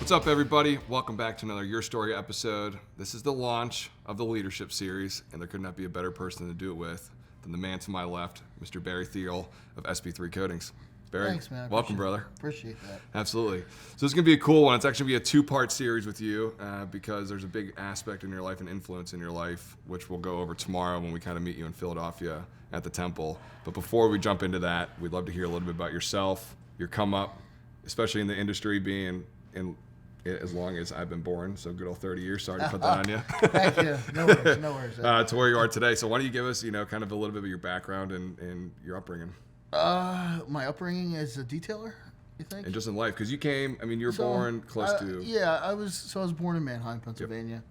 What's up, everybody? Welcome back to another Your Story episode. This is the launch of the leadership series, and there could not be a better person to do it with than the man to my left, Mr. Barry Theal of SP3 Coatings. Barry, thanks, man. Welcome, brother. Appreciate that. Absolutely. So this is going to be a cool one. It's actually going to be a two-part series with you because there's a big aspect in your life and influence in your life, which we'll go over tomorrow when we kind of meet you in Philadelphia at the Temple. But before we jump into that, we'd love to hear a little bit about yourself, your come up, especially in the industry, being in as long as I've been born, so good old 30 years. Sorry to put that on you. Thank you. No worries. To where you are today. So why don't you give us, kind of a little bit of your background and your upbringing? My upbringing as a detailer, you think? And just in life, because you were born close to... Yeah, I was born in Manheim, Pennsylvania.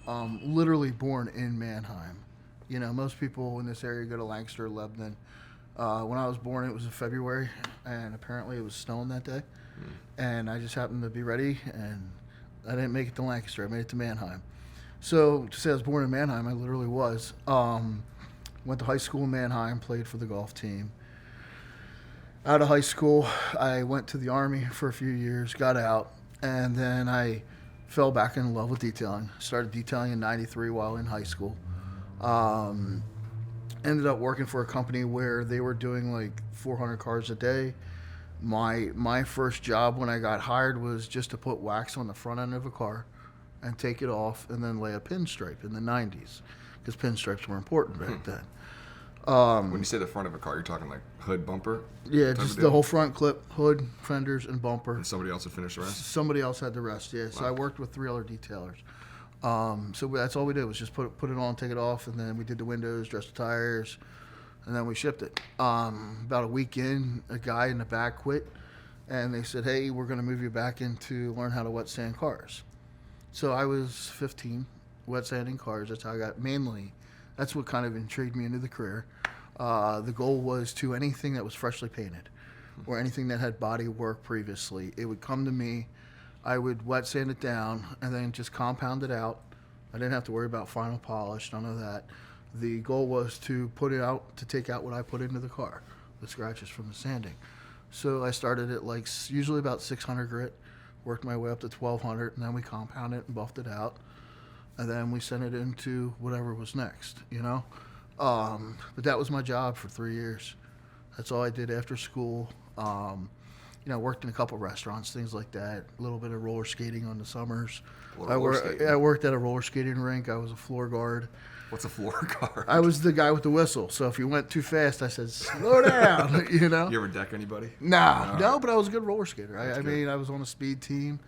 Yep. Literally born in Manheim. You know, most people in this area go to Lancaster, Lebanon. When I was born, it was in February, and apparently it was snowing that day. And I just happened to be ready, and I didn't make it to Lancaster. I made it to Manheim. So to say I was born in Manheim, I literally was. Went to high school in Manheim, played for the golf team. Out of high school, I went to the Army for a few years, got out, and then I fell back in love with detailing. Started detailing in '93 while in high school. Ended up working for a company where they were doing like 400 cars a day. My first job when I got hired was just to put wax on the front end of a car and take it off and then lay a pinstripe in the 90s because pinstripes were important back then. When you say the front of a car, you're talking like hood, bumper? Yeah, just the whole front clip, hood, fenders, and bumper. And somebody else would finish the rest? Somebody else had the rest, yeah. Wow. So I worked with 3 other detailers. So that's all we did was just put it on, take it off, and then we did the windows, dressed the tires, and then we shipped it. About a week in, a guy in the back quit, and they said, hey, we're going to move you back in to learn how to wet sand cars. So I was 15, wet sanding cars. That's how I got that's what kind of intrigued me into the career. The goal was to anything that was freshly painted or anything that had body work previously. It would come to me. I would wet sand it down and then just compound it out. I didn't have to worry about final polish, none of that. The goal was to put it out, to take out what I put into the car, the scratches from the sanding. So I started at usually about 600 grit, worked my way up to 1200, and then we compounded it and buffed it out. And then we sent it into whatever was next, But that was my job for 3 years. That's all I did after school. Worked in a couple restaurants, things like that. A little bit of roller skating on the summers. I worked at a roller skating rink. I was a floor guard. What's a floor guard? I was the guy with the whistle. So if you went too fast, I said, slow down, You ever deck anybody? No, but I was a good roller skater. I was on a speed team.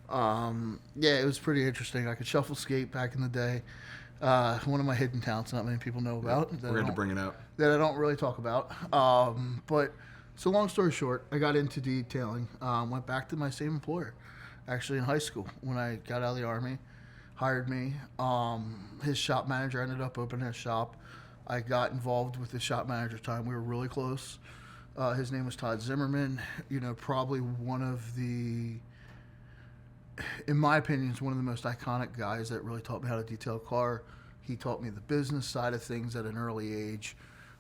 It was pretty interesting. I could shuffle skate back in the day. One of my hidden talents not many people know about. We're going to bring it out. That I don't really talk about. So long story short, I got into detailing. Went back to my same employer, actually in high school when I got out of the Army. Hired me. His shop manager ended up opening a shop. I got involved with the shop manager time. We were really close. His name was Todd Zimmerman. Probably one of the, in my opinion, is one of the most iconic guys that really taught me how to detail a car. He taught me the business side of things at an early age.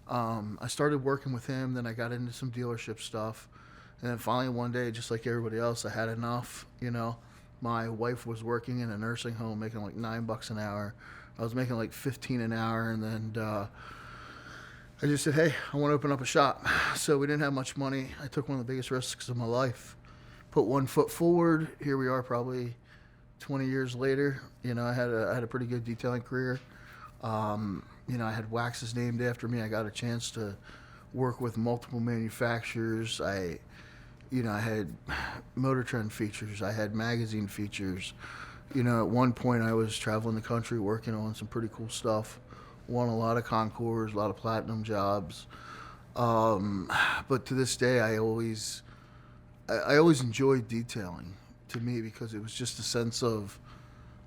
I started working with him, then I got into some dealership stuff. And then finally one day, just like everybody else, I had enough, My wife was working in a nursing home making like $9 an hour. I was making like $15 an hour, and then I just said, hey, I want to open up a shop. So we didn't have much money. I took one of the biggest risks of my life. Put one foot forward. Here we are probably 20 years later. I had a pretty good detailing career. I had waxes named after me. I got a chance to work with multiple manufacturers. I had Motor Trend features. I had magazine features. At one point I was traveling the country working on some pretty cool stuff. Won a lot of concours, a lot of platinum jobs. But to this day, I always enjoyed detailing to me because it was just a sense of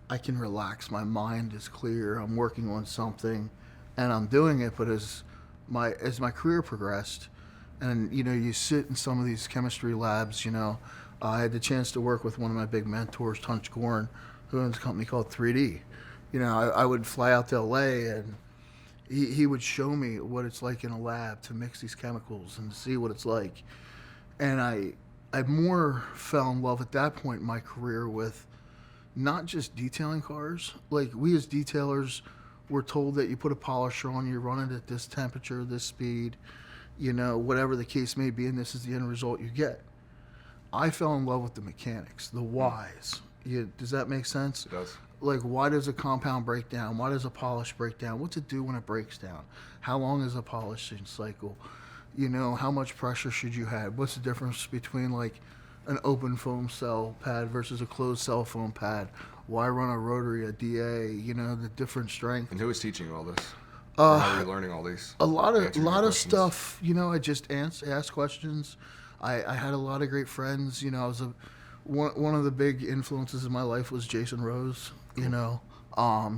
I can relax. My mind is clear. I'm working on something and I'm doing it. But as my career progressed, and you sit in some of these chemistry labs, I had the chance to work with one of my big mentors, Tunch Gorn, who owns a company called 3D. I would fly out to LA and he would show me what it's like in a lab to mix these chemicals and see what it's like. And I more fell in love at that point in my career with not just detailing cars. Like, we as detailers were told that you put a polisher on, you run it at this temperature, this speed, whatever the case may be, and this is the end result you get. I fell in love with the mechanics, the whys. Does that make sense? It does. Like, why does a compound break down? Why does a polish break down? What's it do when it breaks down? How long is a polishing cycle? How much pressure should you have? What's the difference between like an open foam cell pad versus a closed cell foam pad? Why run a rotary, a DA? The different strength. And who was teaching you all this? How are you learning all these? A lot answering your of questions? stuff. I just asked questions. I had a lot of great friends. I was one of the big influences in my life was Jason Rose.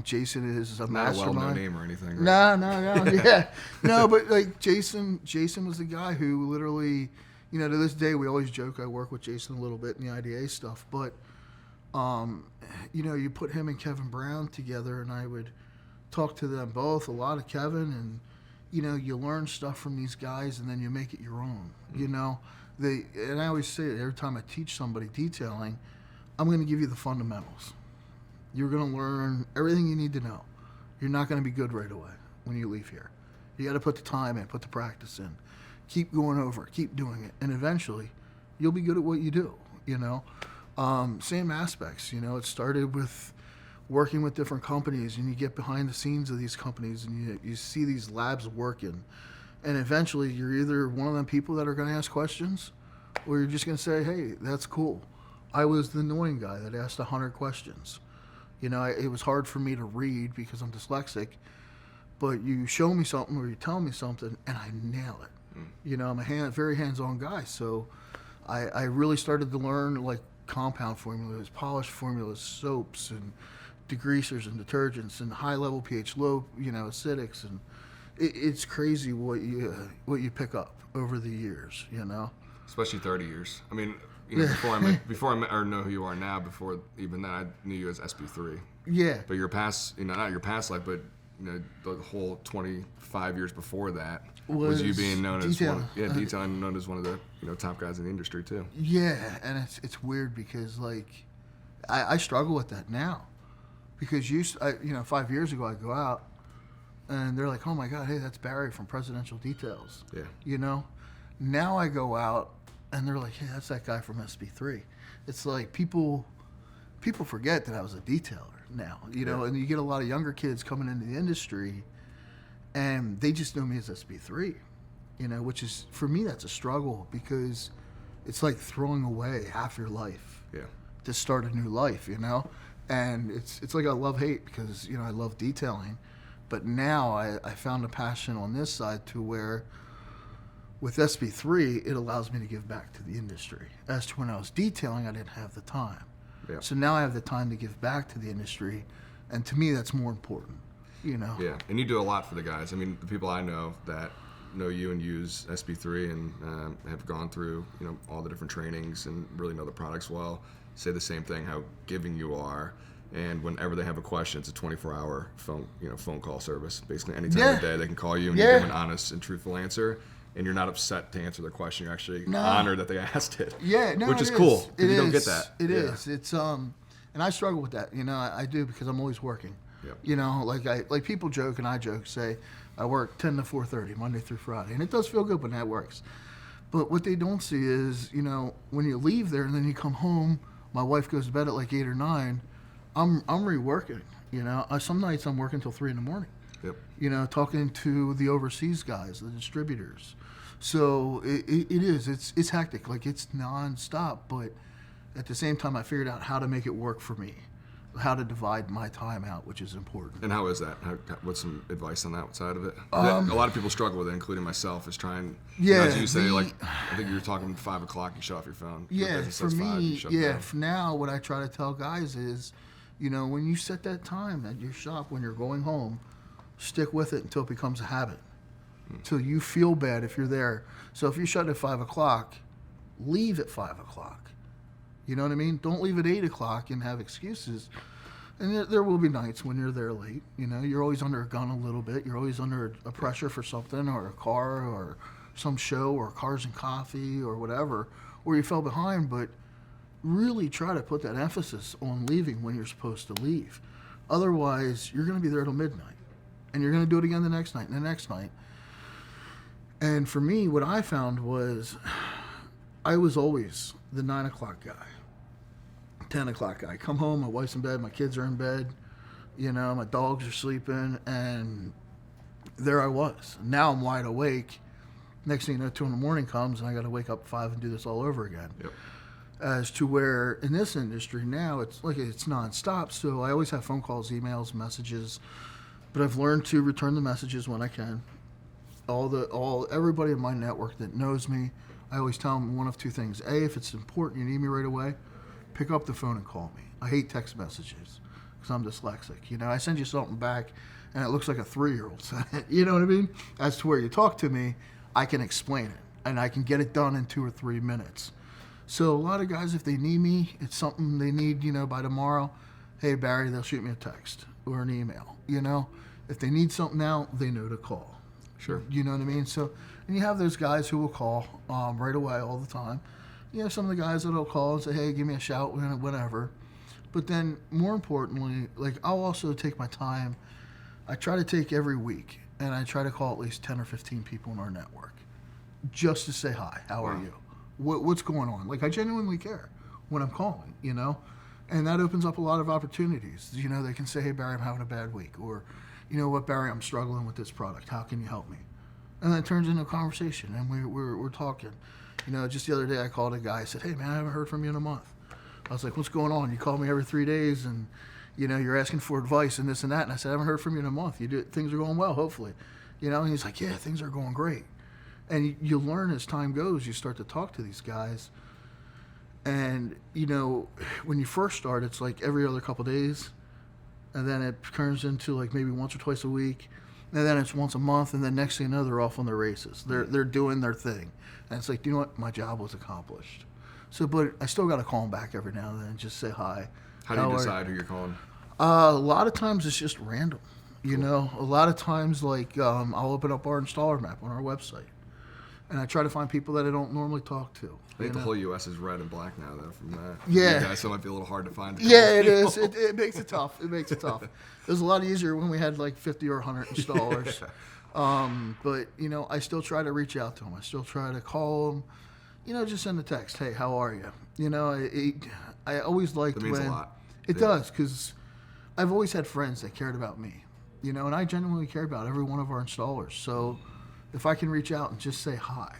Jason is a Not mastermind. a well-known name or anything. Right? No, yeah, no, but like Jason was the guy who literally, to this day we always joke. I work with Jason a little bit in the IDA stuff, but you put him and Kevin Brown together, and I would talk to them both a lot of Kevin, and you learn stuff from these guys, and then you make it your own. And I always say it every time I teach somebody detailing, I'm going to give you the fundamentals. You're going to learn everything you need to know. You're not going to be good right away when you leave here. You got to put the time in, put the practice in, keep going over, keep doing it, and eventually you'll be good at what you do. Same aspects. It started with working with different companies, and you get behind the scenes of these companies, and you see these labs working, and eventually you're either one of them people that are going to ask questions, or you're just going to say, hey, that's cool. I was the annoying guy that asked 100 questions. It was hard for me to read because I'm dyslexic, but you show me something or you tell me something and I nail it. I'm a very hands-on guy, so I really started to learn like compound formulas, polish formulas, soaps, and degreasers and detergents, and high-level pH, low, acidics, and it's crazy what you pick up over the years. Especially 30 years. I mean, before I met or know who you are now, before even then, I knew you as SB3. Yeah. But your past, not your past life, but the whole 25 years before that was you being known detailing. as detailing, known as one of the top guys in the industry too. Yeah, and it's weird because like I struggle with that now, because 5 years ago I'd go out and they're like, oh my God, hey, that's Barry from Presidential Details. Yeah. Now I go out and they're like, hey, that's that guy from SB3. It's like people forget that I was a detailer now, Yeah. and you get a lot of younger kids coming into the industry and they just know me as SB3, which is, for me, that's a struggle because it's like throwing away half your life to start a new life, and it's like a love-hate because, I love detailing, but now I found a passion on this side to where with SB3, it allows me to give back to the industry. As to when I was detailing, I didn't have the time. Yeah. So now I have the time to give back to the industry, and to me, that's more important. Yeah, and you do a lot for the guys. I mean, the people I know that know you and use SB3 and have gone through, all the different trainings and really know the products well, say the same thing, how giving you are. And whenever they have a question, it's a 24-hour phone call service. Basically, any time of the day, they can call you and you give them an honest and truthful answer. And you're not upset to answer their question. You're actually honored that they asked it. Yeah, no, which is cool. You don't get that. It is. It's and I struggle with that. I do because I'm always working. Yep. Like people joke and I joke, say I work 10 to 4:30 Monday through Friday, and it does feel good when that works. But what they don't see is, when you leave there and then you come home, my wife goes to bed at like 8 or 9. I'm reworking. Some nights I'm working till 3 in the morning. Yep. Talking to the overseas guys, the distributors. So it's hectic. Like, it's nonstop. But at the same time, I figured out how to make it work for me, how to divide my time out, which is important. And how is that? What's some advice on that side of it? A lot of people struggle with it, including myself, is trying, as you say, I think you were talking 5 o'clock, you shut off your phone. Yeah, for me, down. for now, what I try to tell guys is, when you set that time at your shop when you're going home, stick with it until it becomes a habit, until you feel bad if you're there. So if you shut at 5 o'clock, leave at 5 o'clock. You know what I mean? Don't leave at 8 o'clock and have excuses. And there will be nights when you're there late. You're always under a gun a little bit. You're always under a pressure for something, or a car, or some show, or Cars and Coffee, or whatever. or you fell behind, but really try to put that emphasis on leaving when you're supposed to leave. Otherwise, you're going to be there till midnight, and you're going to do it again the next night and the next night. And for me, what I found was I was always the 9 o'clock guy, 10 o'clock guy. Come home, my wife's in bed, my kids are in bed, my dogs are sleeping, and there I was. Now I'm wide awake. Next thing you know, 2 in the morning comes, and I got to wake up at 5 and do this all over again. Yep. As to where in this industry now, it's nonstop. So I always have phone calls, emails, messages, but I've learned to return the messages when I can. Everybody in my network that knows me, I always tell them one of two things. A, if it's important, you need me right away, pick up the phone and call me. I hate text messages because I'm dyslexic. I send you something back, and it looks like a 3-year-old said it. You know what I mean? As to where you talk to me, I can explain it, and I can get it done in 2 or 3 minutes. So a lot of guys, if they need me, it's something they need, by tomorrow. Hey, Barry, they'll shoot me a text or an email, If they need something now, they know to call. Sure. You know what I mean? So, and you have those guys who will call right away all the time. You have some of the guys that will call and say, hey, give me a shout, whatever. But then, more importantly, I'll also take my time. I try to take every week, and I try to call at least 10 or 15 people in our network just to say hi. How are you? What's going on? I genuinely care when I'm calling, and that opens up a lot of opportunities. They can say, hey, Barry, I'm having a bad week, or, you know what, Barry, I'm struggling with this product. How can you help me? And then it turns into a conversation, and we're talking. Just the other day I called a guy. I said, hey, man, I haven't heard from you in a month. I was like, what's going on? You call me every 3 days, and, you're asking for advice and this and that. And I said, I haven't heard from you in a month. Things are going well, hopefully. And he's like, yeah, things are going great. And you learn as time goes, you start to talk to these guys. And, when you first start, it's like every other couple of days. And then it turns into maybe once or twice a week. And then it's once a month. And then next thing you know, they're off on their races. They're doing their thing. And it's like, you know what? My job was accomplished. So, but I still got to call them back every now and then and just say hi. How do you decide who you're calling? A lot of times it's just random. A lot of times I'll open up our installer map on our website. And I try to find people that I don't normally talk to. I think the whole U.S. is red and black now, though, from that. Yeah. Guys, so it might be a little hard to find. Yeah, it is. It makes it tough. It was a lot easier when we had 50 or 100 installers. But, I still try to reach out to them. I still try to call them. Just send a text. Hey, how are you? I always liked when... That means when... a lot. It does, because I've always had friends that cared about me. And I genuinely care about every one of our installers. So... if I can reach out and just say hi,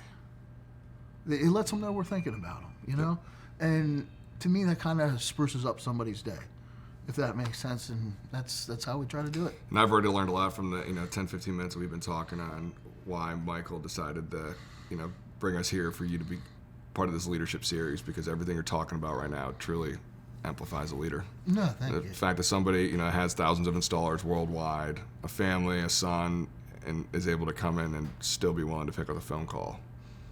it lets them know we're thinking about them, And to me, that kind of spruces up somebody's day, if that makes sense. And that's how we try to do it. And I've already learned a lot from the 10, 15 minutes that we've been talking on why Michael decided to bring us here for you to be part of this leadership series, because everything you're talking about right now truly amplifies a leader. No, thank you. The fact that somebody has thousands of installers worldwide, a family, a son, and is able to come in and still be willing to pick up the phone call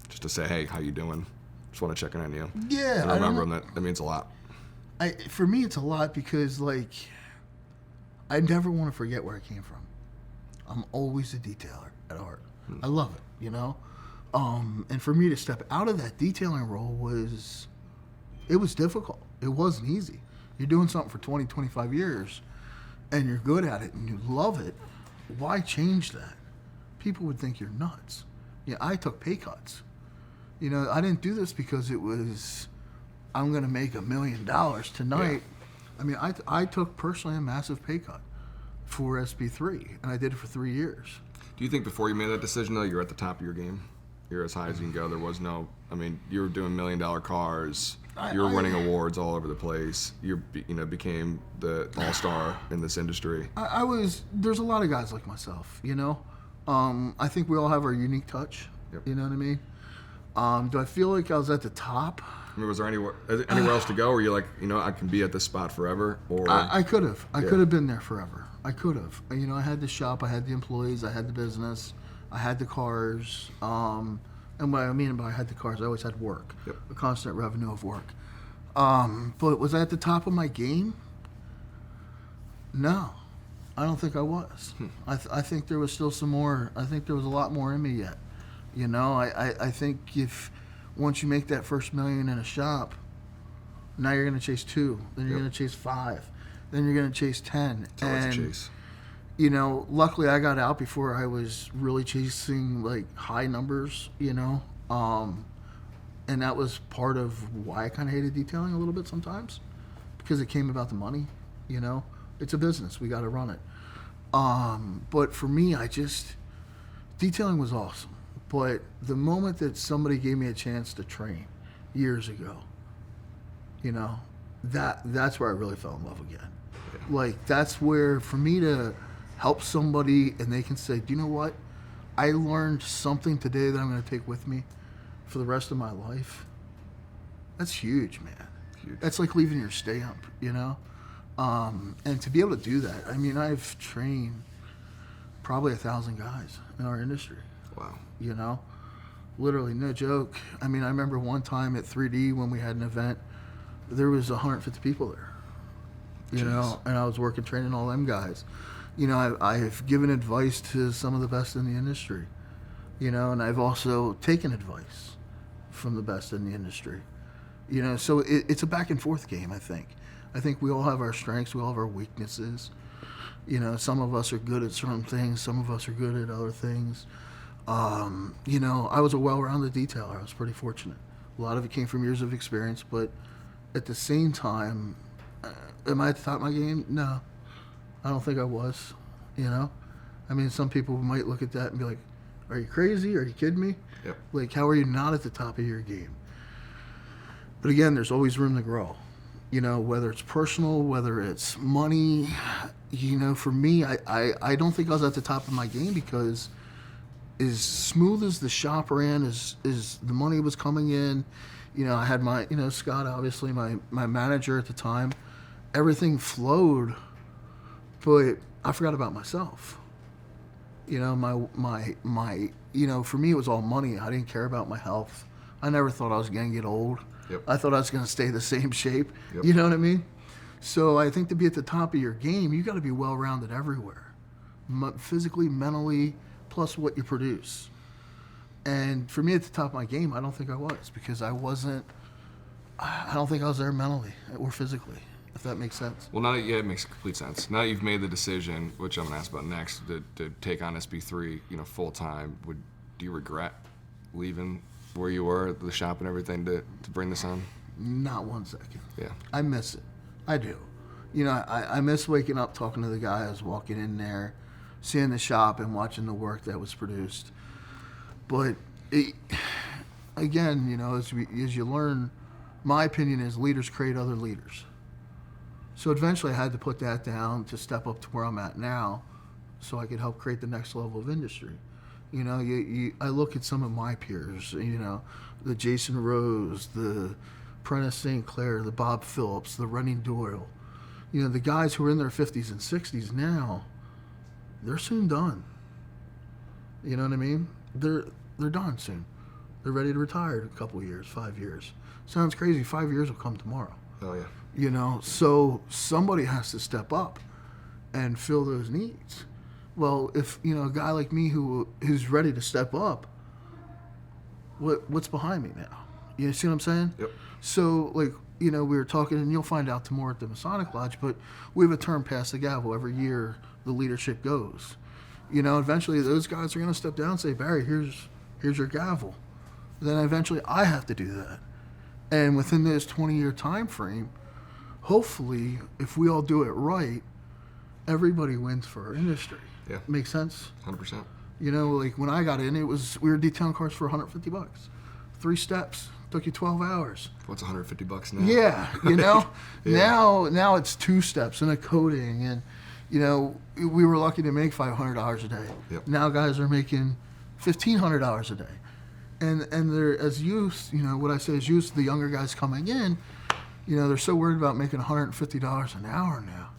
just to say, hey, how you doing? Just want to check in on you. Yeah. And remember that means a lot. For me, it's a lot because, I never want to forget where I came from. I'm always a detailer at heart. I love it, And for me to step out of that detailing role was difficult. It wasn't easy. You're doing something for 20, 25 years, and you're good at it, and you love it. Why change that? People would think you're nuts. I took pay cuts. I didn't do this because it was, I'm going to make $1 million tonight. Yeah. I mean, I took personally a massive pay cut for SB3, and I did it for 3 years. Do you think before you made that decision, though, you're at the top of your game? You're as high as you can go. There was no, you were doing $1 million cars. You were winning awards all over the place. You became the all-star in this industry. I was. There's a lot of guys like myself. I think we all have our unique touch. Yep. You know what I mean? Do I feel like I was at the top? Was there anywhere else to go? Or you I can be at this spot forever? Or I could have. I could have been there forever. I could have. I had the shop. I had the employees. I had the business. I had the cars. And what I mean by I had the cars, I always had work, yep. A constant revenue of work. But was I at the top of my game? No, I don't think I was. I think there was still some more. I think there was a lot more in me yet. I think once you make that first million in a shop, now you're going to chase 2, then you're Yep. going to chase 5, then you're going to chase 10. It's always a chase. You know, luckily I got out before I was really chasing like high numbers, you know. And that was part of why I kind of hated detailing a little bit sometimes, because it came about the money, you know. It's a business. We got to run it. But for me, detailing was awesome. But the moment that somebody gave me a chance to train years ago, you know, that's where I really fell in love again. Yeah. Like, that's where, for me to help somebody and they can say, do you know what? I learned something today that I'm going to take with me for the rest of my life. That's huge, man. Huge. That's like leaving your stamp, you know? And to be able to do that, I mean, I've trained probably 1,000 guys in our industry. Wow. You know, literally, no joke. I mean, I remember one time at 3D when we had an event, there was 150 people there. You know, and I was working training all them guys. You know, I've given advice to some of the best in the industry. You know, and I've also taken advice from the best in the industry. You know, so it's a back and forth game, I think. I think we all have our strengths, we all have our weaknesses. You know, some of us are good at certain things, some of us are good at other things. You know, I was a well-rounded detailer. I was pretty fortunate. A lot of it came from years of experience, but at the same time, am I at the top of my game? No, I don't think I was, you know? I mean, some people might look at that and be like, are you crazy? Are you kidding me? Yep. Like, how are you not at the top of your game? But again, there's always room to grow. You know, whether it's personal, whether it's money, you know, for me, I don't think I was at the top of my game because as smooth as the shop ran, as the money was coming in, you know, I had my, you know, Scott, obviously, my manager at the time, everything flowed, but I forgot about myself. You know, my you know, for me, it was all money. I didn't care about my health. I never thought I was going to get old. Yep. I thought I was going to stay the same shape. Yep. You know what I mean? So I think to be at the top of your game, you got to be well-rounded everywhere, physically, mentally, plus what you produce. And for me, at the top of my game, I don't think I was, because I don't think I was there mentally or physically, if that makes sense. Well, yeah, it makes complete sense. Now that you've made the decision, which I'm going to ask about next, to take on SB3, you know, full time, do you regret leaving where you were, the shop and everything, to bring this on? Not 1 second. Yeah. I miss it. I do. You know, I miss waking up, talking to the guys, walking in there, seeing the shop and watching the work that was produced. But again, you know, as you learn, my opinion is leaders create other leaders. So eventually I had to put that down to step up to where I'm at now so I could help create the next level of industry. You know, I look at some of my peers, you know, the Jason Rose, the Prentice St. Clair, the Bob Phillips, the Running Doyle. You know, the guys who are in their 50s and 60s now, they're soon done. You know what I mean? They're done soon. They're ready to retire in a couple of years, 5 years. Sounds crazy. 5 years will come tomorrow. Oh, yeah. You know, so somebody has to step up and fill those needs. Well, if, you know, a guy like me who's ready to step up, what's behind me now? You see what I'm saying? Yep. So, like, you know, we were talking, and you'll find out tomorrow at the Masonic Lodge, but we have a term, pass the gavel. Every year the leadership goes. You know, eventually those guys are going to step down and say, Barry, here's your gavel. Then eventually I have to do that. And within this 20-year time frame, hopefully, if we all do it right, everybody wins for our industry. Yeah. Makes sense? 100%. You know, like when I got in, we were detailing cars for $150. 3 steps. Took you 12 hours. What's $150 now? Yeah, you know. Yeah. Now it's 2 steps and a coating, and you know, we were lucky to make $500 a day. Yep. Now guys are making $1,500 a day, and they're, as youth, you know, what I say is youth, the younger guys coming in, you know, they're so worried about making $150 an hour now.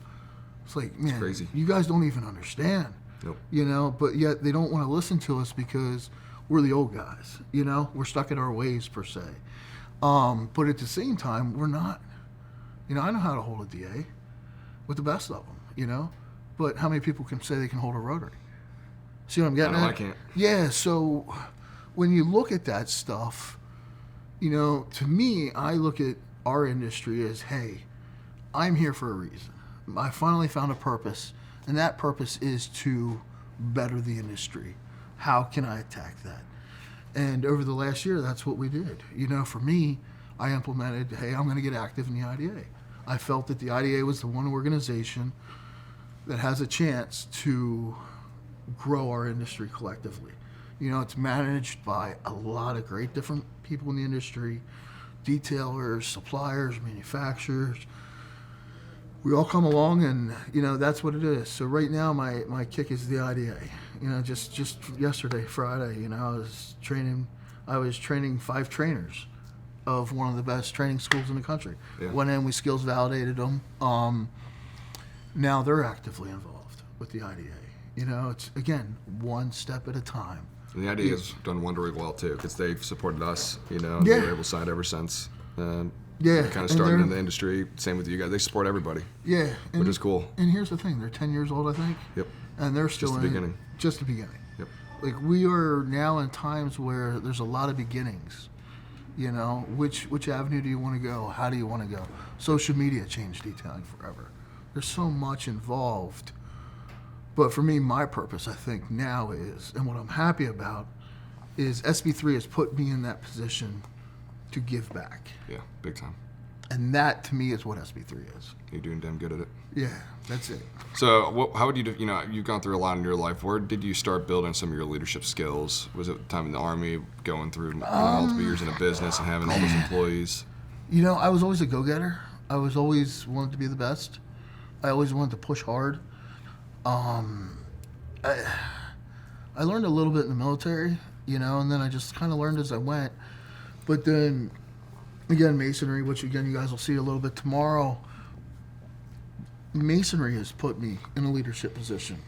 It's like, man, crazy. You guys don't even understand. Nope. You know, but yet they don't want to listen to us because we're the old guys. You know, we're stuck in our ways per se. But at the same time, we're not. You know, I know how to hold a DA with the best of them. You know, but how many people can say they can hold a rotary? See what I'm getting at? I can't. Yeah. So when you look at that stuff, To me, I look at our industry as, hey, I'm here for a reason. I finally found a purpose, and that purpose is to better the industry. How can I attack that? And over the last year, that's what we did. For me, I implemented, hey, I'm going to get active in the IDA. I felt that the IDA was the one organization that has a chance to grow our industry collectively. It's managed by a lot of great different people in the industry, detailers, suppliers, manufacturers. We all come along, and that's what it is. So right now, my kick is the IDA. Just yesterday, Friday, I was training 5 trainers of one of the best training schools in the country. Yeah. Went in, we skills validated them. Now they're actively involved with the IDA. It's again one step at a time. And the IDA has done wondering well too, because they've supported us, on the Urable side ever since. Yeah, kind of started in the industry. Same with you guys. They support everybody. Yeah, which is cool. And here's the thing: they're 10 years old, I think. Yep. And they're still just the beginning. Just the beginning. Yep. Like we are now in times where there's a lot of beginnings. Which avenue do you want to go? How do you want to go? Social media changed detailing forever. There's so much involved. But for me, my purpose, I think, now is, and what I'm happy about, is SB3 has put me in that position to give back. Yeah, big time. And that, to me, is what SB3 is. You're doing damn good at it. Yeah, that's it. So how would you, you've gone through a lot in your life. Where did you start building some of your leadership skills? Was it time in the Army, going through multiple years in a business and having all those employees? I was always a go-getter. I was always wanted to be the best. I always wanted to push hard. I learned a little bit in the military, and then I just kind of learned as I went. But then, again, masonry, which again you guys will see a little bit tomorrow. Masonry has put me in a leadership position,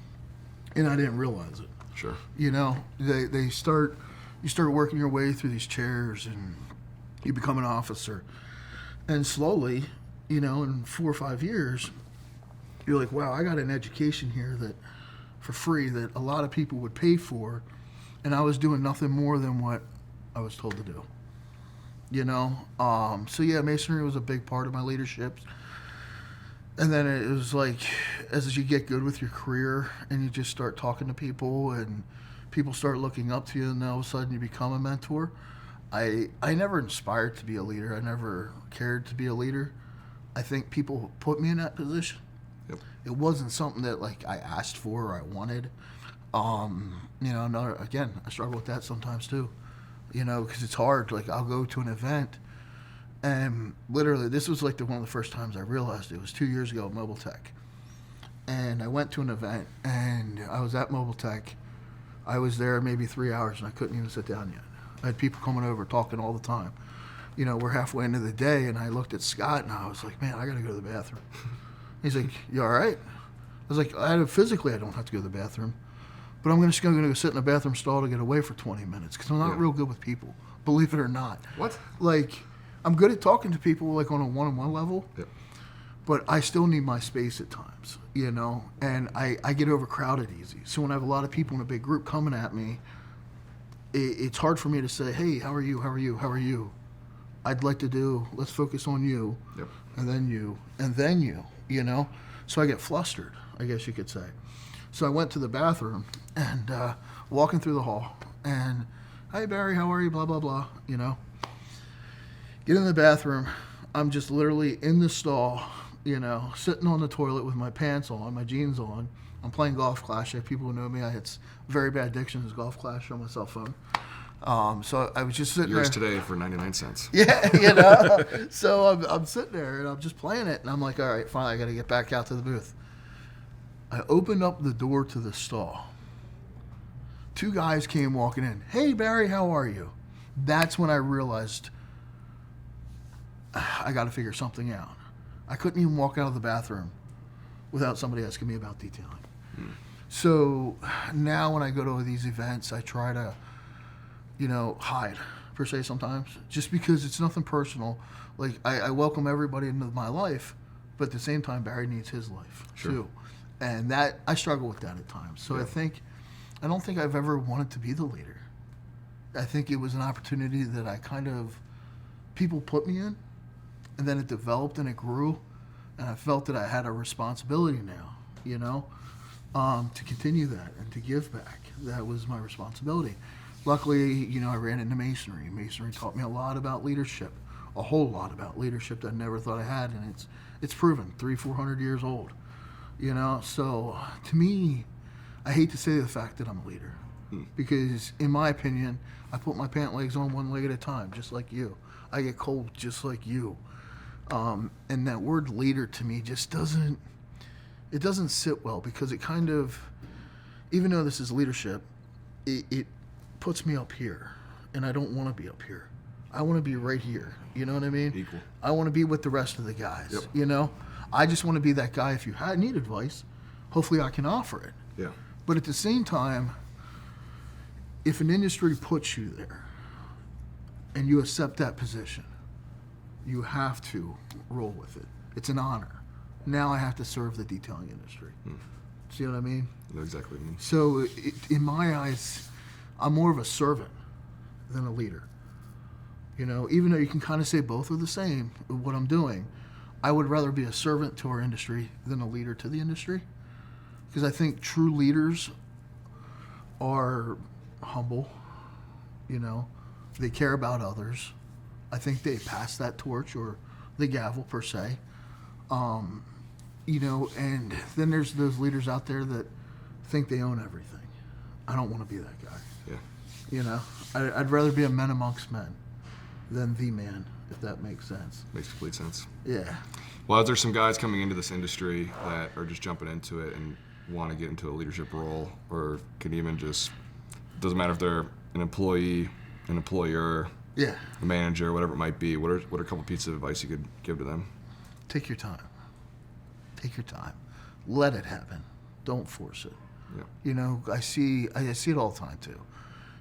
and I didn't realize it. Sure. You start working your way through these chairs, and you become an officer, and slowly, in 4 or 5 years, you're like, wow, I got an education here that for free that a lot of people would pay for, and I was doing nothing more than what I was told to do. So yeah, masonry was a big part of my leadership. And then it was like, as you get good with your career and you just start talking to people and people start looking up to you, and then all of a sudden you become a mentor. I never inspired to be a leader. I never cared to be a leader. I think people put me in that position. Yep. It wasn't something that like I asked for or I wanted. Again, I struggle with that sometimes too. Because it's hard. Like I'll go to an event, and literally this was like one of the first times I realized it was 2 years ago at Mobile Tech. And I went to an event, and I was at Mobile Tech. I was there maybe 3 hours, and I couldn't even sit down yet. I had people coming over talking all the time. We're halfway into the day, and I looked at Scott, and I was like, man, I got to go to the bathroom. He's like, you all right? I was like, physically I don't have to go to the bathroom, but I'm just going to go sit in the bathroom stall to get away for 20 minutes because I'm not real good with people, believe it or not. What? Like, I'm good at talking to people like on a one-on-one level, but I still need my space at times, and I get overcrowded easy. So when I have a lot of people in a big group coming at me, it's hard for me to say, hey, how are you? How are you? How are you? I'd like to let's focus on you, and then you, and then you, So I get flustered, I guess you could say. So I went to the bathroom and walking through the hall, and, hey, Barry, how are you? Blah, blah, blah, Get in the bathroom. I'm just literally in the stall, sitting on the toilet with my pants on, my jeans on. I'm playing Golf Clash. People who know me, it's very bad addiction is Golf Clash on my cell phone. So I was just sitting Yours there. today for 99 cents. Yeah, So I'm sitting there, and I'm just playing it, and I'm like, all right, fine, I got to get back out to the booth. I opened up the door to the stall. 2 guys came walking in. Hey, Barry, how are you? That's when I realized I got to figure something out. I couldn't even walk out of the bathroom without somebody asking me about detailing. So now when I go to these events, I try to, hide, per se, sometimes, just because it's nothing personal. Like, I welcome everybody into my life, but at the same time, Barry needs his life, too. And that, I struggle with that at times. So I don't think I've ever wanted to be the leader. I think it was an opportunity that I kind of people put me in, and then it developed and it grew, and I felt that I had a responsibility now, to continue that and to give back. That was my responsibility. Luckily, I ran into masonry. Masonry taught me a lot about leadership, a whole lot about leadership that I never thought I had, and it's proven 300-400 years old. So to me, I hate to say the fact that I'm a leader, because in my opinion, I put my pant legs on one leg at a time, just like you. I get cold just like you. And that word leader to me just doesn't sit well, because it kind of, even though this is leadership, it puts me up here, and I don't want to be up here. I want to be right here. You know what I mean? Equal. I want to be with the rest of the guys. Yep. I just want to be that guy. If you need advice, hopefully I can offer it. Yeah. But at the same time, if an industry puts you there and you accept that position, you have to roll with it. It's an honor. Now I have to serve the detailing industry. See what I mean? I know exactly what you mean. So in my eyes, I'm more of a servant than a leader. Even though you can kind of say both are the same with what I'm doing, I would rather be a servant to our industry than a leader to the industry. Because I think true leaders are humble, they care about others. I think they pass that torch or the gavel per se. And then there's those leaders out there that think they own everything. I don't want to be that guy. Yeah. I'd rather be a man amongst men than the man, if that makes sense. Makes complete sense. Yeah. Well, as there's some guys coming into this industry that are just jumping into it and want to get into a leadership role, or can even just, doesn't matter if they're an employee, an employer, Yeah. a manager, whatever it might be, what are a couple pieces of advice you could give to them? Take your time. Take your time. Let it happen. Don't force it. Yeah. I see it all the time too.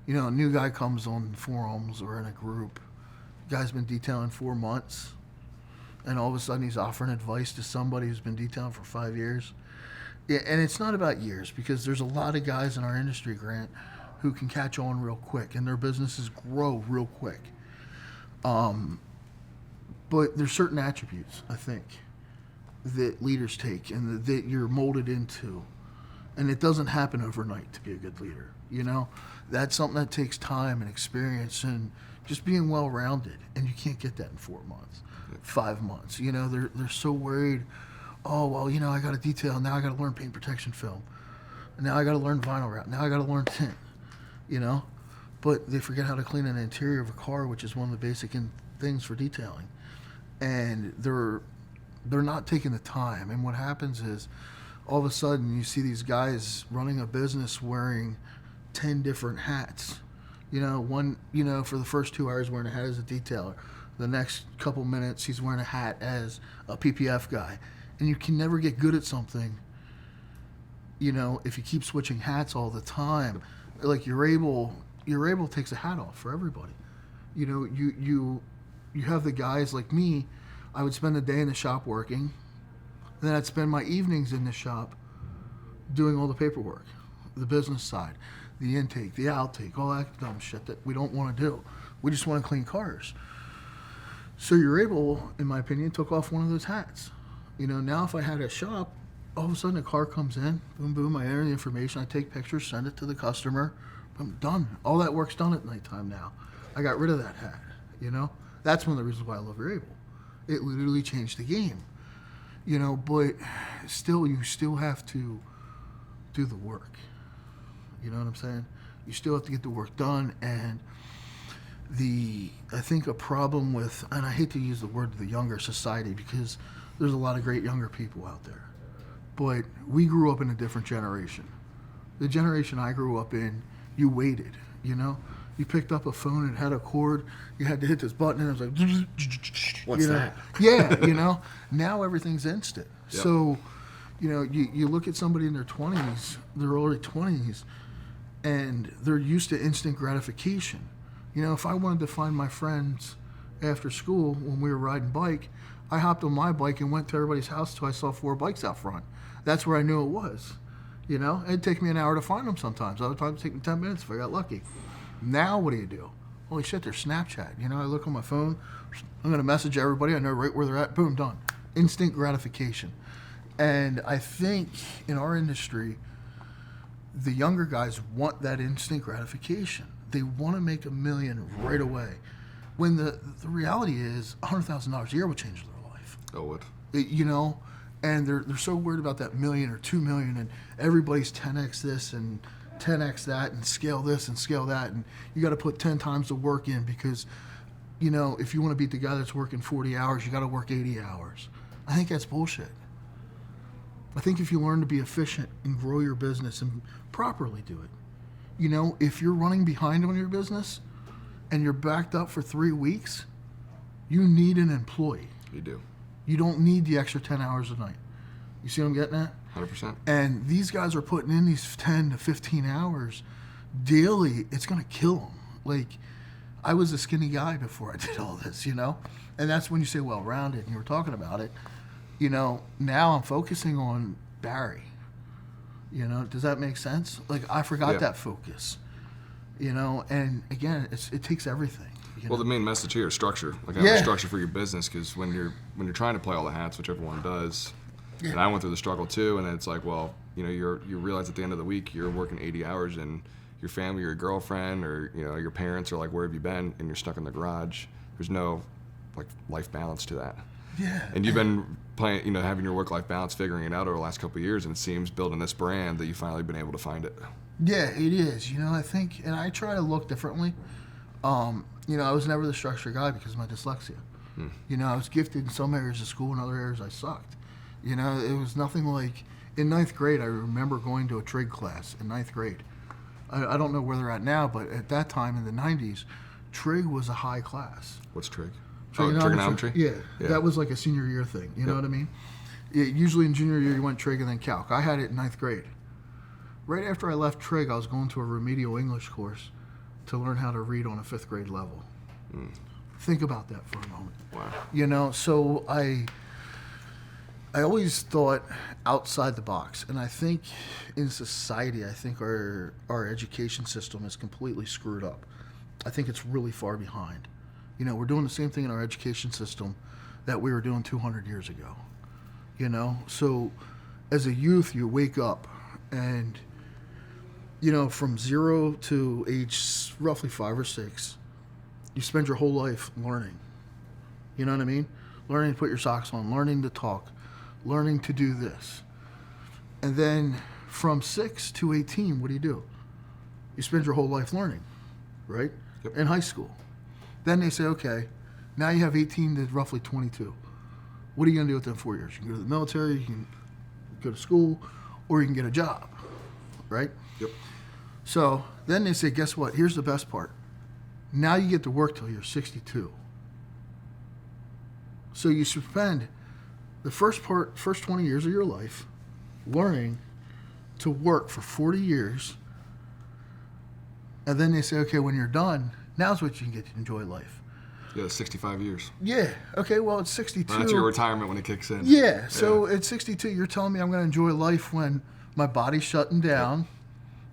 A new guy comes on forums or in a group. Guy's been detailing 4 months, and all of a sudden he's offering advice to somebody who's been detailing for 5 years. Yeah, and it's not about years, because there's a lot of guys in our industry, Grant, who can catch on real quick, and their businesses grow real quick. But there's certain attributes, I think, that leaders take and that you're molded into. And it doesn't happen overnight to be a good leader. That's something that takes time and experience and just being well-rounded. And you can't get that in 4 months, 5 months. They're so worried. Oh, well, I got to detail. Now I got to learn paint protection film. Now I got to learn vinyl wrap. Now I got to learn tint, But they forget how to clean an interior of a car, which is one of the basic things for detailing. And they're not taking the time. And what happens is, all of a sudden, you see these guys running a business wearing 10 different hats. One, for the first 2 hours wearing a hat as a detailer. The next couple minutes, he's wearing a hat as a PPF guy. And you can never get good at something, if you keep switching hats all the time. Like Urable takes a hat off for everybody. You have the guys like me. I would spend the day in the shop working. Then I'd spend my evenings in the shop doing all the paperwork, the business side, the intake, the outtake, all that dumb shit that we don't want to do. We just want to clean cars. So Urable, in my opinion, took off one of those hats. Now if I had a shop, all of a sudden a car comes in, boom, boom, I enter the information, I take pictures, send it to the customer, boom, done. All that work's done at nighttime now. I got rid of that hat, That's one of the reasons why I love Urable. It literally changed the game. But still, you still have to do the work. You know what I'm saying? You still have to get the work done. And I think a problem with, and I hate to use the word the younger society, because there's a lot of great younger people out there. But we grew up in a different generation. The generation I grew up in, you waited, You picked up a phone and it had a cord. You had to hit this button and it was like... What's that? Yeah, Now everything's instant. Yep. So, you look at somebody in their 20s, their early 20s, and they're used to instant gratification. If I wanted to find my friends after school when we were riding bike, I hopped on my bike and went to everybody's house till I saw 4 bikes out front. That's where I knew it was. It'd take me an hour to find them sometimes. Other times it'd take me 10 minutes if I got lucky. Now what do? holy shit, there's Snapchat. You know, I look on my phone, I'm going to message everybody. I know right where they're at. Boom, done. Instant gratification. And I think in our industry, the younger guys want that instant gratification. They want to make $1 million right away. When the reality is $100,000 a year will change their life. Oh, what? You know, and they're so worried about that $1 million or $2 million, and everybody's 10x this and 10x that, and scale this and scale that, and you got to put 10 times the work in because, you know, if you want to beat the guy that's working 40 hours, you got to work 80 hours. I think that's bullshit. I think if you learn to be efficient and grow your business and properly do it, you know, if you're running behind on your business and you're backed up for 3 weeks, you need an employee. You do. You don't need the extra 10 hours a night. You see what I'm getting at? 100%. And these guys are putting in these 10 to 15 hours daily. It's going to kill them. Like, I was a skinny guy before I did all this, you know? And that's when you say well-rounded, and you were talking about it. You know, now I'm focusing on Barry. You know, does that make sense? Like, I forgot that focus. You know, and again, it takes everything. Well, the main message here is structure. Like, have a structure for your business, because when you're trying to play all the hats, which everyone does, and I went through the struggle too, and it's like, well, you know, you realize at the end of the week you're working 80 hours, and your family, your girlfriend, or you know, your parents are like, where have you been? And you're stuck in the garage. There's no like life balance to that. Yeah. And you've been playing, you know, having your work-life balance, figuring it out over the last couple of years, and it seems building this brand that you've finally been able to find it. Yeah, it is. You know, I think, and I try to look differently. You know, I was never the structure guy because of my dyslexia. You know, I was gifted in some areas of school, in other areas I sucked. You know, it was nothing like, in 9th grade, I remember going to a trig class in 9th grade. I don't know where they're at now, but at that time in the 90s, trig was a high class. What's trig? Trigonometry? Yeah, that was like a senior year thing. You know what I mean? Usually in junior year, you went trig and then calc. I had it in 9th grade. Right after I left trig, I was going to a remedial English course to learn how to read on a 5th grade level. Think about that for a moment. Wow. You know, so I always thought outside the box, and I think in society, I think our education system is completely screwed up. I think it's really far behind. You know, we're doing the same thing in our education system that we were doing 200 years ago. You know, so as a youth, you wake up and, you know, from 0 to age roughly 5 or 6, you spend your whole life learning. You know what I mean? Learning to put your socks on, learning to talk, learning to do this. And then from 6 to 18, what do? You spend your whole life learning, right? Yep. In high school. Then they say, okay, now you have 18 to roughly 22. What are you going to do within 4 years? You can go to the military, you can go to school, or you can get a job, right? Yep. So then they say, guess what? Here's the best part. Now you get to work till you're 62. So you spend the first 20 years of your life learning to work for 40 years. And then they say, okay, when you're done, now's what you can get to enjoy life. Yeah, 65 years. Yeah. Okay, well, it's 62. Well, that's your retirement when it kicks in. Yeah. So at 62, you're telling me I'm going to enjoy life when my body's shutting down. Yep.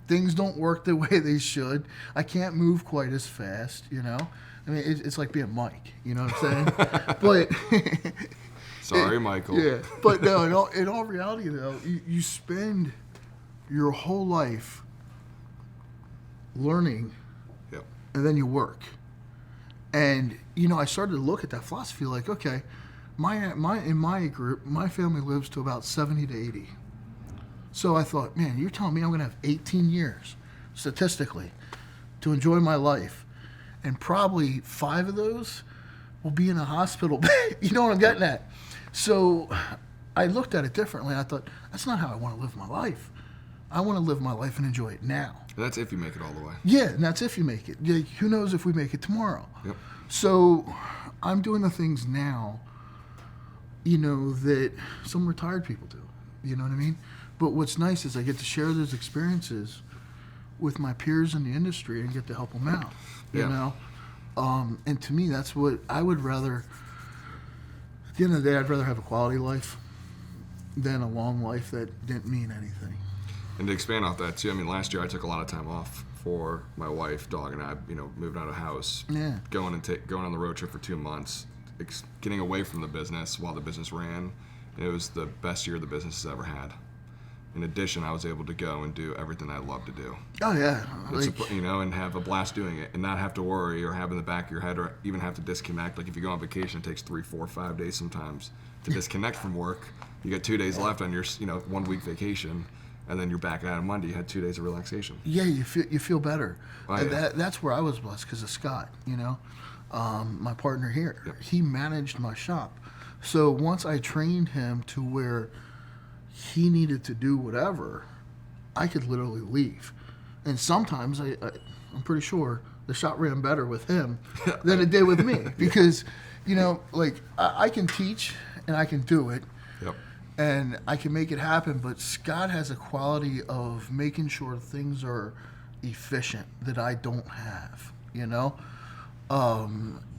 Things don't work the way they should. I can't move quite as fast, you know. I mean, it's like being Mike, you know what I'm saying? But sorry, Michael. Yeah, but no, in all reality, though, you spend your whole life learning, and then you work. And, you know, I started to look at that philosophy like, okay, in my group, my family lives to about 70 to 80. So I thought, man, you're telling me I'm going to have 18 years, statistically, to enjoy my life. And probably 5 of those will be in a hospital bed. You know what I'm getting at? So I looked at it differently. I thought, that's not how I want to live my life. I want to live my life and enjoy it now. And that's if you make it all the way. Yeah, and that's if you make it. Yeah, who knows if we make it tomorrow? Yep. So I'm doing the things now, you know, that some retired people do. You know what I mean? But what's nice is I get to share those experiences with my peers in the industry and get to help them out. You know? And to me, that's what I would rather, at the end of the day, I'd rather have a quality life than a long life that didn't mean anything. And to expand off that too, I mean, last year I took a lot of time off for my wife, dog, and I, moving out of house, Yeah. going on the road trip for 2 months, getting away from the business while the business ran. It was the best year the business has ever had. In addition, I was able to go and do everything I love to do. Oh yeah. And have a blast doing it, and not have to worry or have in the back of your head, or even have to disconnect. Like if you go on vacation, it takes 3, 4, 5 days sometimes to disconnect from work. You got 2 days left on your 1 week vacation, and then you're back out on Monday. You had 2 days of relaxation. Yeah, you feel better. Oh, And yeah. that's where I was blessed because of Scott. My partner here. Yep. He managed my shop. So once I trained him to where he needed to do whatever, I could literally leave. And sometimes I'm pretty sure the shop ran better with him than it did with me because, I can teach and I can do it. Yep. And I can make it happen, but Scott has a quality of making sure things are efficient that I don't have,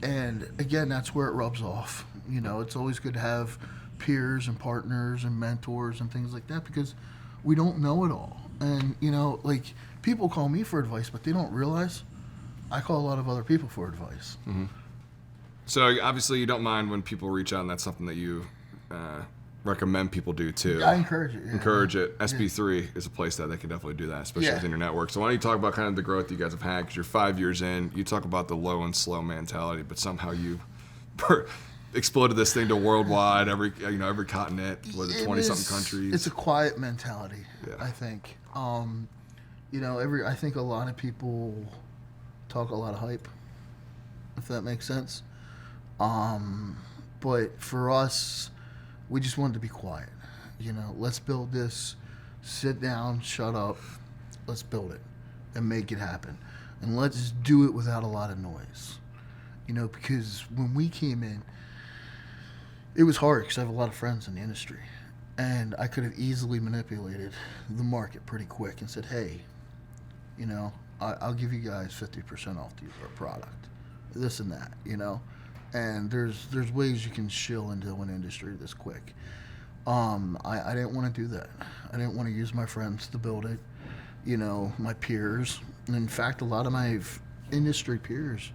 And again, that's where it rubs off. It's always good to have peers and partners and mentors and things like that because we don't know it all. And, people call me for advice, but they don't realize I call a lot of other people for advice. Mm-hmm. So obviously you don't mind when people reach out, and that's something that you recommend people do too. I encourage it. Yeah. Encourage it. SB3 is a place that they can definitely do that, especially within your network. So why don't you talk about kind of the growth you guys have had? Because you're 5 years in. You talk about the low and slow mentality, but somehow you exploded this thing to worldwide, every continent, was it 20-something countries? It's a quiet mentality, Yeah. I think. I think a lot of people talk a lot of hype, if that makes sense. But for us, we just wanted to be quiet. Let's build this. Sit down, shut up. Let's build it and make it happen. And let's do it without a lot of noise. Because when we came in, it was hard because I have a lot of friends in the industry. And I could have easily manipulated the market pretty quick and said, hey, I'll give you guys 50% off to use our product. This and that, And there's ways you can shill into an industry this quick. I didn't want to do that. I didn't want to use my friends to build it, my peers. And in fact, a lot of my industry peers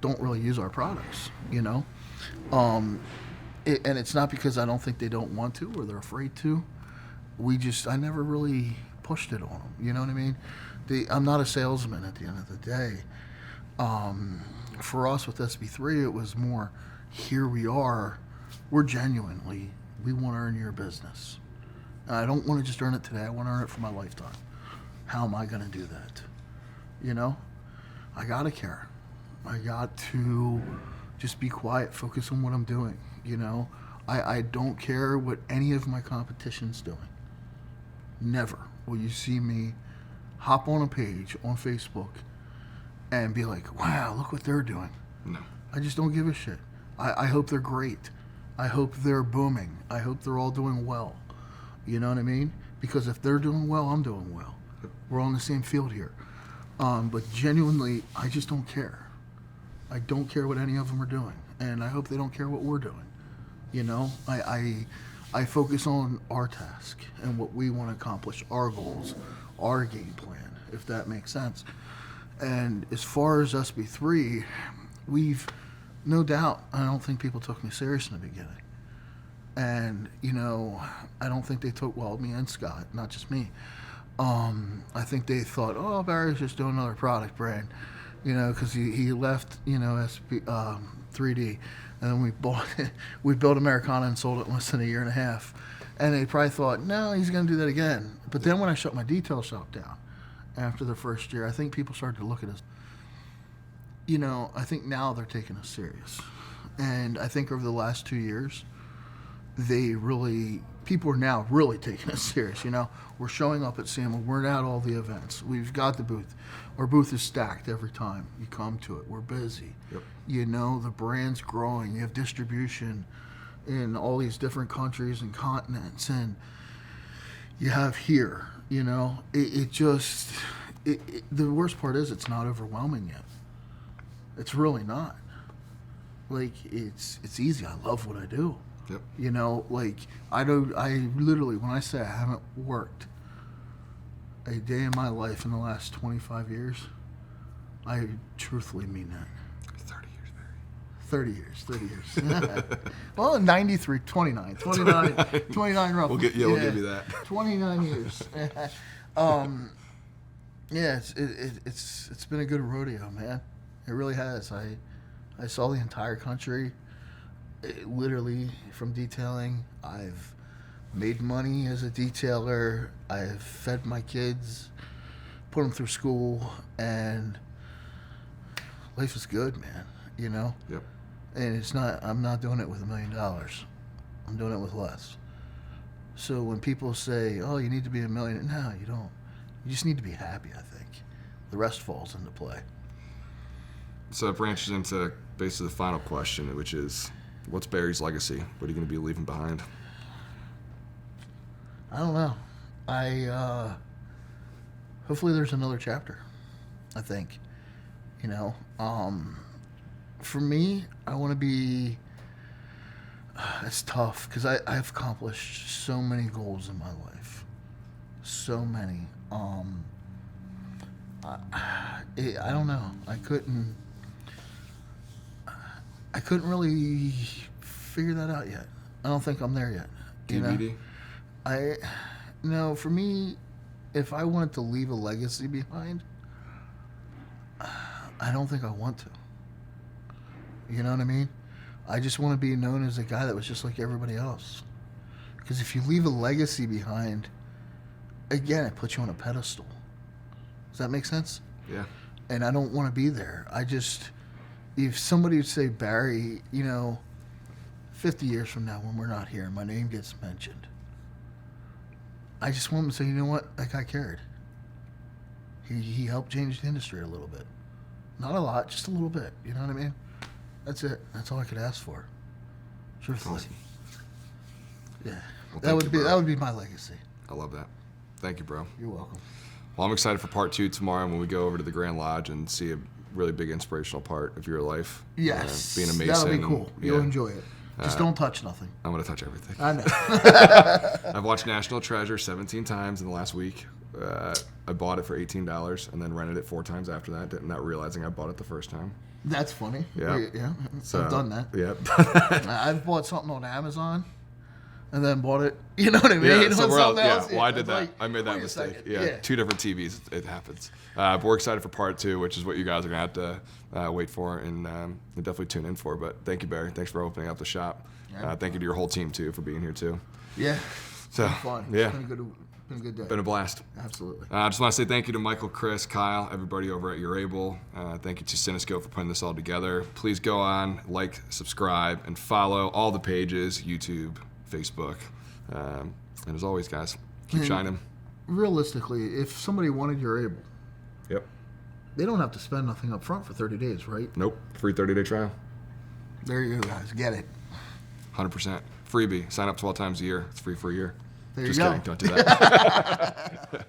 don't really use our products, And it's not because I don't think they don't want to or they're afraid to. I never really pushed it on them. You know what I mean? I'm not a salesman at the end of the day. For us with SB3, it was more, here we are. We want to earn your business. And I don't want to just earn it today. I want to earn it for my lifetime. How am I going to do that? I got to care. I got to just be quiet, focus on what I'm doing. I don't care what any of my competition's doing. Never will you see me hop on a page on Facebook and be like, wow, look what they're doing. No. I just don't give a shit. I hope they're great. I hope they're booming. I hope they're all doing well. You know what I mean? Because if they're doing well, I'm doing well. We're on the same field here. But genuinely, I just don't care. I don't care what any of them are doing. And I hope they don't care what we're doing. I focus on our task and what we want to accomplish, our goals, our game plan, if that makes sense. And as far as SB3, no doubt, I don't think people took me serious in the beginning. And, I don't think they took, me and Scott, not just me. I think they thought, oh, Barry's just doing another product brand, because he left, SB, 3D. And then we built Americana and sold it in less than a year and a half. And they probably thought, no, he's going to do that again. But then when I shut my detail shop down after the first year, I think people started to look at us. I think now they're taking us serious. And I think over the last 2 years, people are now really taking us serious. We're showing up at SEMA. We're at all the events. We've got the booth. Our booth is stacked every time you come to it. We're busy. Yep. The brand's growing. You have distribution in all these different countries and continents. And you have here, the worst part is it's not overwhelming yet. It's really not. It's easy. I love what I do. Yep. I literally, when I say I haven't worked a day in my life in the last 25 years. I truthfully mean that. 30 years. Well, 93, 29 roughly. We'll give you that. 29 years. Yeah, it's been a good rodeo, man. It really has. I saw the entire country, literally from detailing. I've made money as a detailer. I've fed my kids, put them through school, and life is good, man. You know. Yep. And I'm not doing it with $1 million. I'm doing it with less. So when people say, oh, you need to be a millionaire, no, you don't. You just need to be happy, I think. The rest falls into play. So it branches into basically the final question, which is, what's Barry's legacy? What are you going to be leaving behind? I don't know. Hopefully there's another chapter, I think. You know, for me, I want to be. It's tough because I've accomplished so many goals in my life, so many. I don't know. I couldn't really figure that out yet. I don't think I'm there yet. You DVD? No. For me, if I wanted to leave a legacy behind, I don't think I want to. You know what I mean? I just want to be known as a guy that was just like everybody else. Because if you leave a legacy behind, again, it puts you on a pedestal. Does that make sense? Yeah. And I don't want to be there. If somebody would say, Barry, 50 years from now when we're not here, my name gets mentioned, I just want them to say, you know what? That guy cared. He helped change the industry a little bit. Not a lot, just a little bit. You know what I mean? That's it. That's all I could ask for. Truthfully. Awesome. Yeah. Well, that would be my legacy. I love that. Thank you, bro. You're welcome. Well, I'm excited for part 2 tomorrow when we go over to the Grand Lodge and see a really big inspirational part of your life. Yes. Being a Mason. That'll be cool. And, You'll enjoy it. Just don't touch nothing. I'm going to touch everything. I know. I've watched National Treasure 17 times in the last week. I bought it for $18 and then rented it 4 times after that, not realizing I bought it the first time. That's funny. Yeah. Yeah. So, I've done that. Yep. I've bought something on Amazon and then bought it, you know what I mean? Yeah, On somewhere else. something else. Yeah, well, I did that. Like, I made that wait a mistake. second. Yeah, 2 different TVs. It happens. But we're excited for part 2, which is what you guys are going to have to wait for and definitely tune in for. But thank you, Barry. Thanks for opening up the shop. Thank you to your whole team, too, for being here, too. Yeah. So, Fun. yeah. It's been a good day. Been a blast. Absolutely. I just want to say thank you to Michael, Chris, Kyle, everybody over at Urable. Thank you to Cinescope for putting this all together. Please go on, like, subscribe, and follow all the pages, YouTube, Facebook. And as always, guys, keep shining. Realistically, if somebody wanted Urable, Yep. they don't have to spend nothing up front for 30 days, right? Nope. Free 30-day trial. There you go, guys. Get it. 100%. Freebie. Sign up 12 times a year. It's free for a year. There Just you go. kidding. Don't do that.